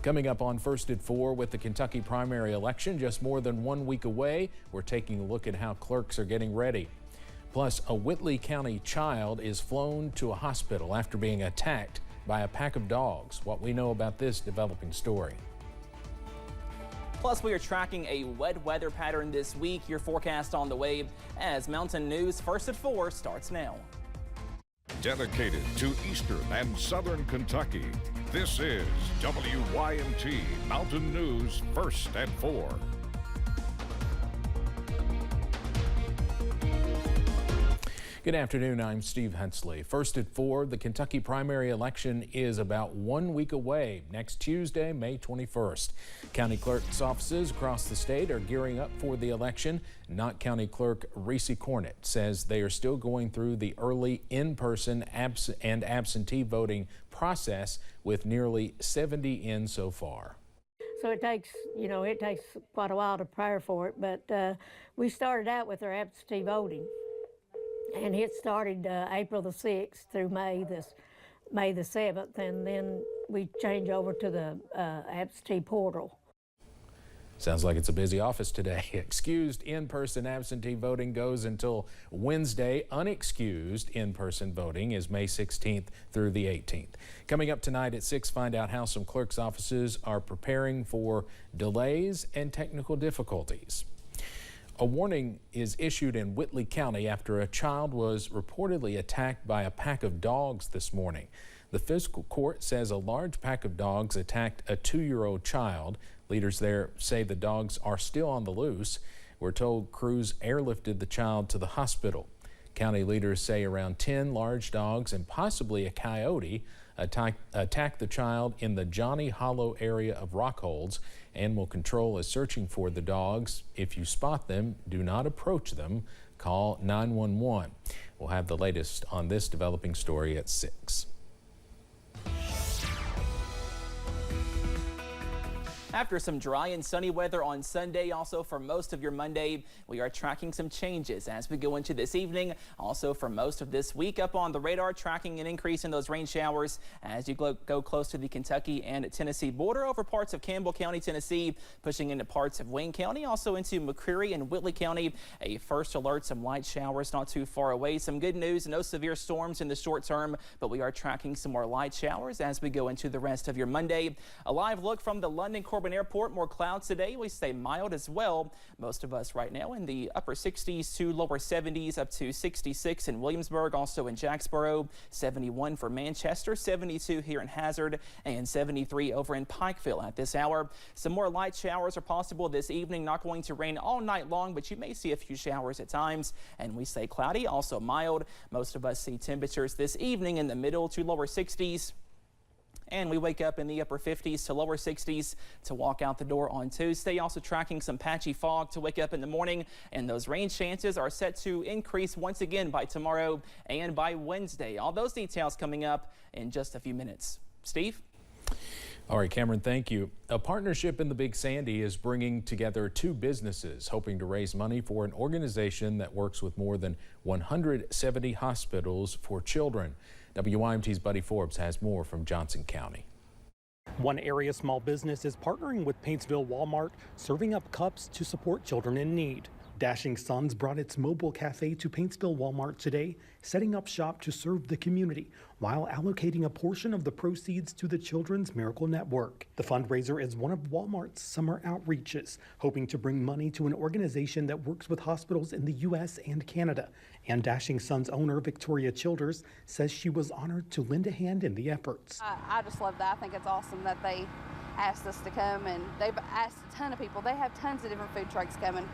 Coming up on First at 4 with the Kentucky primary election just more than 1 week away, we're taking a look at how clerks are getting ready. Plus, a Whitley County child is flown to a hospital after being attacked by a pack of dogs. What we know about this developing story. Plus, we are tracking a wet weather pattern this week. Your forecast on the way as Mountain News First at 4 starts now. Dedicated to Eastern and Southern Kentucky, this is WYMT Mountain News First at 4. Good afternoon, I'm Steve Hensley. First at 4, the Kentucky primary election is about 1 week away, next Tuesday, May 21st. County clerk's offices across the state are gearing up for the election. Knott County Clerk Reese Cornett says they are still going through the early in-person and absentee voting process with nearly 70 in so far. So it takes quite a while to prepare for it, but we started out with our absentee voting. And it started April the 6th through May the 7th, and then we change over to the absentee portal. Sounds like it's a busy office today. Excused in-person absentee voting goes until Wednesday. Unexcused in-person voting is May 16th through the 18th. Coming up tonight at 6, find out how some clerks' offices are preparing for delays and technical difficulties. A warning is issued in Whitley County after a child was reportedly attacked by a pack of dogs this morning. The fiscal court says a large pack of dogs attacked a 2-year-old child. Leaders there say the dogs are still on the loose. We're told crews airlifted the child to the hospital. County leaders say around 10 large dogs and possibly a coyote attacked the child in the Johnny Hollow area of Rockholds. Animal Control is searching for the dogs. If you spot them, do not approach them. Call 911. We'll have the latest on this developing story at 6. After some dry and sunny weather on Sunday, also for most of your Monday, we are tracking some changes as we go into this evening. Also for most of this week, up on the radar, tracking an increase in those rain showers as you go close to the Kentucky and Tennessee border over parts of Campbell County, Tennessee, pushing into parts of Wayne County, also into McCreary and Whitley County. A first alert, some light showers not too far away. Some good news, no severe storms in the short term, but we are tracking some more light showers as we go into the rest of your Monday. A live look from the London Corbin Airport. More clouds today. We stay mild as well. Most of us right now in the upper 60s to lower 70s, up to 66 in Williamsburg, also in Jacksboro, 71 for Manchester, 72 here in Hazard, and 73 over in Pikeville at this hour. Some more light showers are possible this evening. Not going to rain all night long, but you may see a few showers at times. And we stay cloudy, also mild. Most of us see temperatures this evening in the middle to lower 60s. And we wake up in the upper 50s to lower 60s to walk out the door on Tuesday. Also tracking some patchy fog to wake up in the morning, and those rain chances are set to increase once again by tomorrow and by Wednesday. All those details coming up in just a few minutes. Steve? All right, Cameron, thank you. A partnership in the Big Sandy is bringing together 2 businesses hoping to raise money for an organization that works with more than 170 hospitals for children. WYMT's Buddy Forbes has more from Johnson County. One area small business is partnering with Paintsville Walmart, serving up cups to support children in need. Dashing Sons brought its mobile cafe to Paintsville Walmart today, setting up shop to serve the community while allocating a portion of the proceeds to the Children's Miracle Network. The fundraiser is one of Walmart's summer outreaches, hoping to bring money to an organization that works with hospitals in the U.S. and Canada. And Dashing Sons owner Victoria Childers says she was honored to lend a hand in the efforts. I just love that. I think it's awesome that they asked us to come, and they've asked a ton of people. They have tons of different food trucks coming.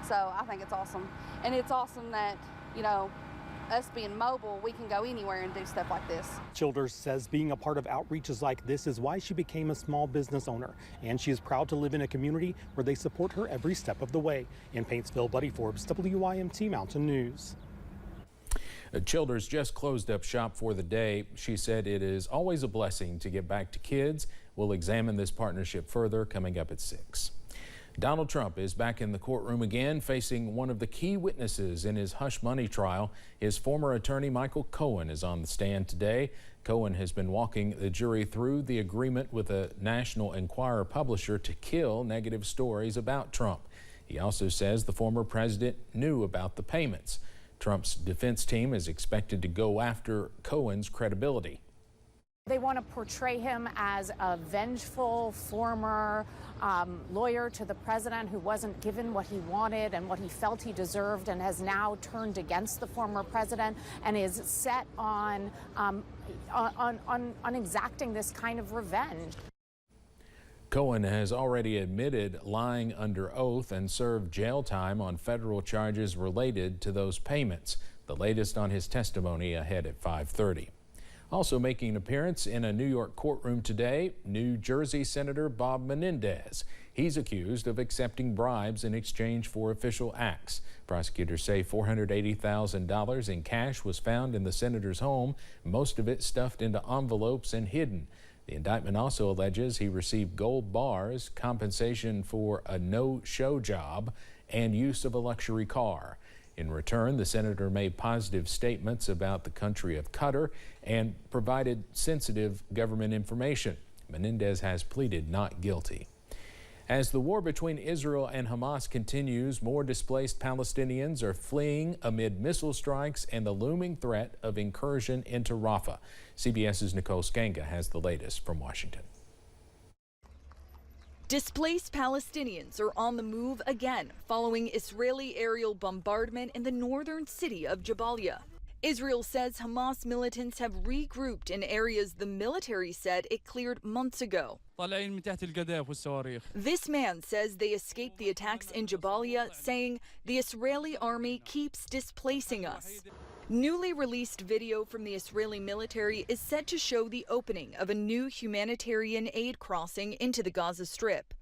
So I think it's awesome. And it's awesome that, us being mobile, we can go anywhere and do stuff like this. Childers says being a part of outreaches like this is why she became a small business owner. And she is proud to live in a community where they support her every step of the way. In Paintsville, Buddy Forbes, WYMT Mountain News. Childers just closed up shop for the day. She said it is always a blessing to get back to kids. We'll examine this partnership further coming up at 6. Donald Trump is back in the courtroom again, facing one of the key witnesses in his hush money trial. His former attorney, Michael Cohen, is on the stand today. Cohen has been walking the jury through the agreement with a National Enquirer publisher to kill negative stories about Trump. He also says the former president knew about the payments. Trump's defense team is expected to go after Cohen's credibility. They want to portray him as a vengeful former lawyer to the president who wasn't given what he wanted and what he felt he deserved, and has now turned against the former president and is set on exacting this kind of revenge. Cohen has already admitted lying under oath and served jail time on federal charges related to those payments. The latest on his testimony ahead at 5:30. Also making an appearance in a New York courtroom today, New Jersey Senator Bob Menendez. He's accused of accepting bribes in exchange for official acts. Prosecutors say $480,000 in cash was found in the senator's home, most of it stuffed into envelopes and hidden. The indictment also alleges he received gold bars, compensation for a no-show job, and use of a luxury car. In return, the senator made positive statements about the country of Qatar and provided sensitive government information. Menendez has pleaded not guilty. As the war between Israel and Hamas continues, more displaced Palestinians are fleeing amid missile strikes and the looming threat of incursion into Rafah. CBS's Nicole Skanga has the latest from Washington. Displaced Palestinians are on the move again following Israeli aerial bombardment in the northern city of Jabalia. Israel says Hamas militants have regrouped in areas the military said it cleared months ago. This man says they escaped the attacks in Jabalia, saying the Israeli army keeps displacing us. Newly released video from the Israeli military is set to show the opening of a new humanitarian aid crossing into the Gaza Strip.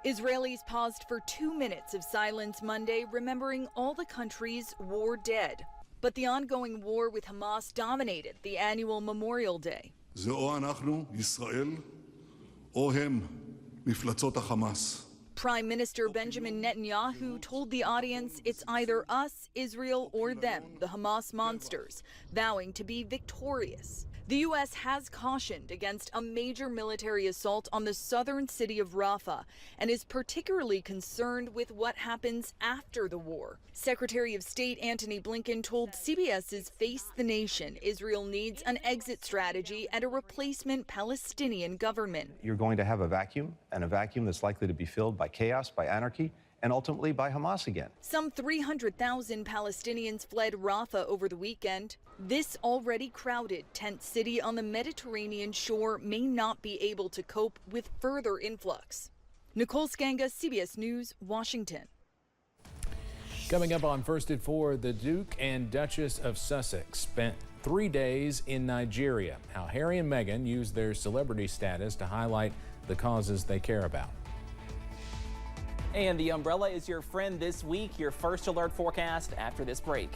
Israelis paused for 2 minutes of silence Monday, remembering all the country's war dead. But the ongoing war with Hamas dominated the annual Memorial Day. זה או אנחנו, ישראל, או הם, מפלצות החמאס. Prime Minister Benjamin Netanyahu told the audience it's either us, Israel, or them, the Hamas monsters, vowing to be victorious. The U.S. has cautioned against a major military assault on the southern city of Rafah and is particularly concerned with what happens after the war. Secretary of State Antony Blinken told CBS's Face the Nation Israel needs an exit strategy and a replacement Palestinian government. You're going to have a vacuum, and a vacuum that's likely to be filled by chaos, by anarchy, and ultimately by Hamas again. Some 300,000 Palestinians fled Rafah over the weekend. This already crowded tent city on the Mediterranean shore may not be able to cope with further influx. Nicole Skanga, CBS News, Washington. Coming up on First at 4, the Duke and Duchess of Sussex spent 3 days in Nigeria. How Harry and Meghan used their celebrity status to highlight the causes they care about. And the umbrella is your friend this week. Your first alert forecast after this break.